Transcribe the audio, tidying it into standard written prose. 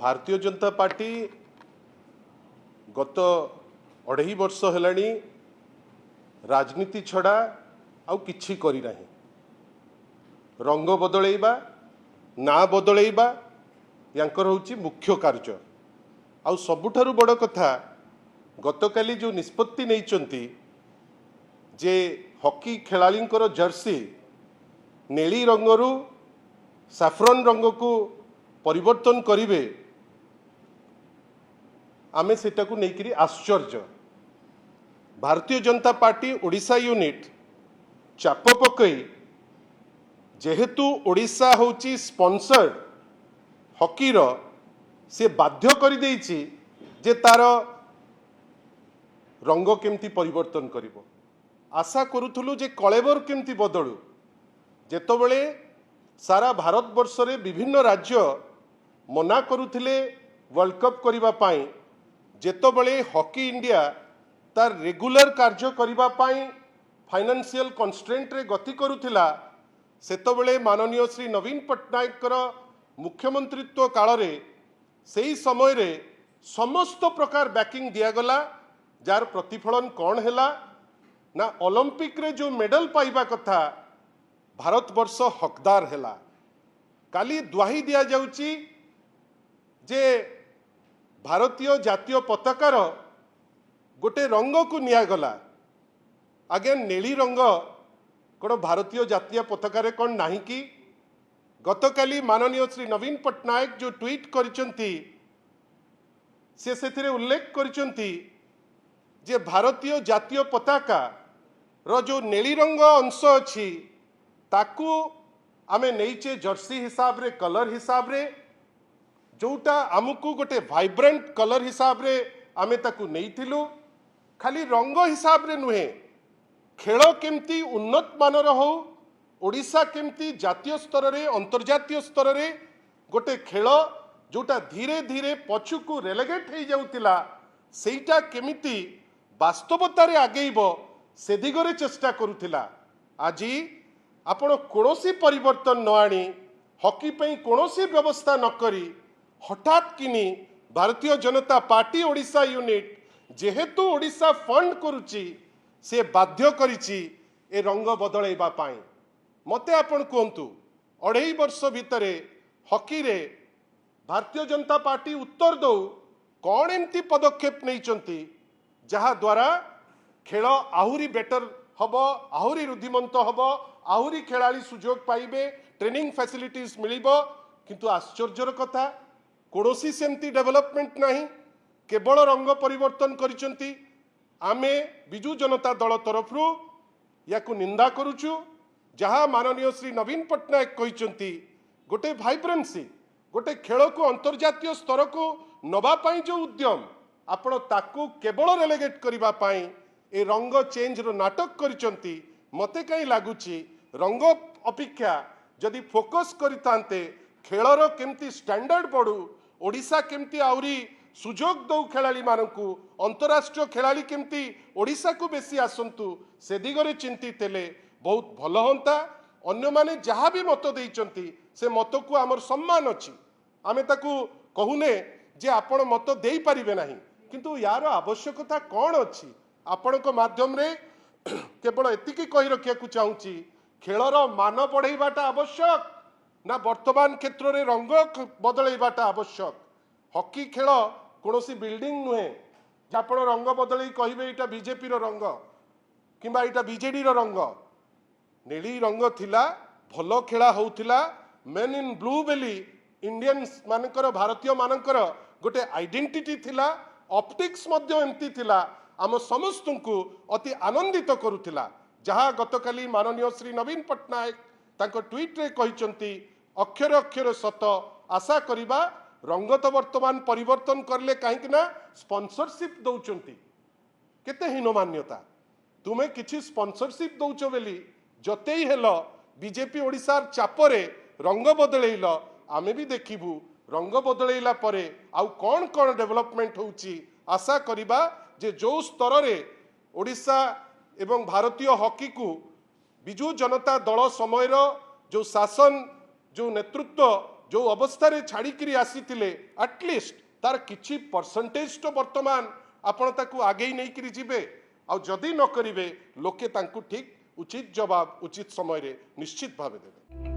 Bharatiya Janata party गत 2.5 वर्ष हेलानी राजनीति छड़ा आउ किछि करी नाही। रंग बदलैबा ना बदलैबा यांकर होची मुख्य कार्य। आउ सबुठारु बड़ कथा गतकाली जो निष्पत्ति नैचंती जे हॉकी खेलाड़ींकर जर्सी नेली रंगरू साफ्रन रंग को परिवर्तन करिवे आमे सेटा को नेकरी आश्चर्य। भारतीय जनता पार्टी ओडिशा यूनिट चाप पकई जेहेतु ओडिशा होची स्पॉन्सर्ड हॉकीर से बाध्य कर देइछि जे तार रंग केमती परिवर्तन करिवो। आशा करूथुलु जे कलेबर केमती बदलू। जेतबेले सारा भारत वर्ष रे विभिन्न राज्य मना करुथिले वर्ल्ड कप करिबा पाई, जेतबेले हॉकी इंडिया तार रेगुलर कार्य करिबा पाई फाइनेंशियल कन्स्ट्रेंट रे गति करुथिला, सेतबेले माननीय श्री नवीन पट्टनायक मुख्यमंत्रित्व काल रे सेही समय रे समस्त प्रकार बैकिंग दियागला। जार प्रतिफलन कौन हैला ना ओलंपिक रे जो मेडल पाइबा कथा भारत वर्ष हकदार हैला। काली दुआही दिया जाउची जे भारतीय जातीय पताकार गोटे रंग को नियागला। आगे नेली रंग कौन भारतीय जातीय पताकार कौन नहीं कि गतकाली माननीय श्री नवीन पट्टनायक जो ट्वीट करिसंती से सेथिरे उल्लेख करिसंती जे भारतीय जातीय पताका रो जो नेली रंग अंश अछि ताकू आमे नहींचे जर्सी हिसाब रे कलर हिसाब रे जोटा आमको गोटे वाइब्रेंट कलर हिसाब रे आमे ताकू नहींथिलु। खाली रंग हिसाब रे नुहे, खेल केमती उन्नत मानर हो, ओडिशा केमती जातीय स्तर रे अंतर्जातीय स्तर रे गोटे खेल जोटा धीरे धीरे पछुकू रेलेगेट हो जाउतिला सेटा केमिति वास्तवता रे आगेइबो से दिगरे चेष्टा करुथिला। आजी आपण कोनोसी परिवर्तन न आनी हॉकी पई कोनोसी व्यवस्था न करी हठात किनी भारतीय जनता पार्टी ओडिशा यूनिट जेहेतु ओडिशा फंड करुची से बाध्य करिची ए रंग बदलैबा पाई। मते आपण कहंतु 2.5 वर्ष भितरे हॉकी रे भारतीय जनता पार्टी उत्तर दो कौन एमती पदक्षेप नैचंती जहा द्वारा खेल आहुरी बेटर हब, आहुरी रुद्धिमंत हब, आहुरी खेलाड़ी सुजोग पाइबे, ट्रेनिंग फैसिलिटीज मिलिबो। किंतु आश्चर्यर कथा कोनोसी सेमती डेवलपमेंट नहीं, केवल रंग परिवर्तन करिसंती। आमे बिजू जनता दल तरफरु याकु निंदा करुचु। जहाँ माननीय श्री नवीन पट्टनायक कहिसंती गोटे वाइब्रेंसी गोटे खेल को अंतर्जातीय स्तर को नबा पाई जो उद्यम आपण ताकू केवल रेलेगेट करिबा पाई ए रंग चेंज रो नाटक करिसंती। मते कहीं लागुची रंग अपेक्षा जदि फोकस करितांते खेलर केमती स्टैंडर्ड बढ़ू, ओडिशा केमती आउरी सुजोग दौ खेलाड़ी मानकू, अंतरराष्ट्रीय खेलाड़ी केमती ओडिशा को बेसी आसंतु से दिगरे चिंतित हेले बहुत भल होंता। अन्य माने जहाँ भी मत देइचंती से मत को आमर सम्मान अच्छी, आमे ताकू कहूने जे आपण मत देई परिबे नाही, किंतु यार आवश्यकता कौन अच्छी आपण को माध्यम रे केवल एतिकी कही रखिया को चाहूची खेलर मान बढ़ाइबाटा आवश्यक ना वर्तमान क्षेत्र रे रंग बदलैबाटा आवश्यक। हॉकी खेल कोनोसी बिल्डिंग नुहे आपण रंग बदलै कहिबे एटा बीजेपी रो रंग किंबा एटा बीजेडी रो रंग। नेली रंग थिला, भलो खेला होउथिला, मेन इन ब्लू बेली इंडियंस मानकर भारतीय मानकर गोटे आइडेंटिटी थिला, ऑप्टिक्स मध्य एमती थिला, आम समस्त को अति आनंदित करुथिला। जहाँ गतकाली माननीय श्री नवीन पट्टनायक तांको ट्वीट रे कहिसंती अक्षर अक्षर सत आशा करिबा रंग तो वर्तमान परिवर्तन करले कहीं ना स्पॉन्सरशिप दौचंती केते हीनमान्यता। तुमे किछि स्पॉन्सरशिप दौच बेली जते ही हेलो बीजेपी ओडिशार चापरे रंग बदलैल आमे भी देखिबू रंग बदलैला परे आउ कौन कौन डेवलपमेंट होउची। आशा करिबा जे जो स्तर रे ओडिशा एवं भारतीय हॉकी को बिजू जनता दल समय जो शासन जो नेतृत्व जो अवस्था छाड़ी आसी आटलिस्ट तार किछि परसेंटेज तो वर्तमान आपण ताकू आगे नहीं करी जिबे आ जदि न करिवे लोके तांकू ठीक उचित जवाब उचित समय रे निश्चित भाव देवे।